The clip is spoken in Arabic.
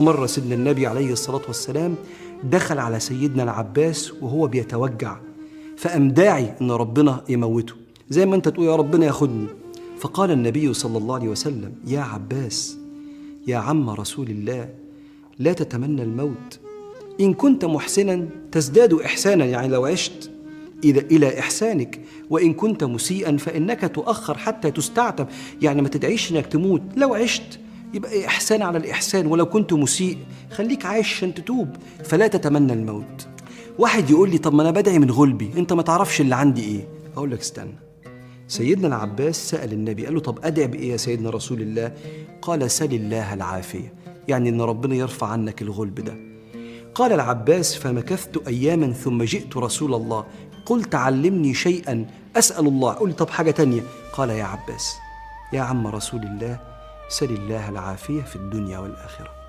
مرة سيدنا النبي عليه الصلاة والسلام دخل على سيدنا العباس وهو بيتوجع، فقام داعي إن ربنا يموته زي ما أنت تقول يا ربنا ياخدني. فقال النبي صلى الله عليه وسلم: يا عباس يا عم رسول الله، لا تتمنى الموت، إن كنت محسنا تزداد إحسانا، يعني لو عشت إلى إحسانك، وإن كنت مسيئا فإنك تؤخر حتى تستعتب، يعني ما تدعيش إنك تموت، لو عشت يبقى إحسان على الإحسان، ولو كنت مسيء خليك عايش عشان تتوب، فلا تتمنى الموت. واحد يقول لي: طب ما أنا بدعي من غلبي، أنت ما تعرفش اللي عندي إيه. أقول لك استنى. سيدنا العباس سأل النبي قال له: طب أدعي بإيه يا سيدنا رسول الله؟ قال: سل الله العافية، يعني إن ربنا يرفع عنك الغلب ده. قال العباس: فمكثت أياما ثم جئت رسول الله، قلت علمني شيئا أسأل الله. قل طب حاجة تانية. قال: يا عباس يا عم رسول الله، سل الله العافية في الدنيا والآخرة.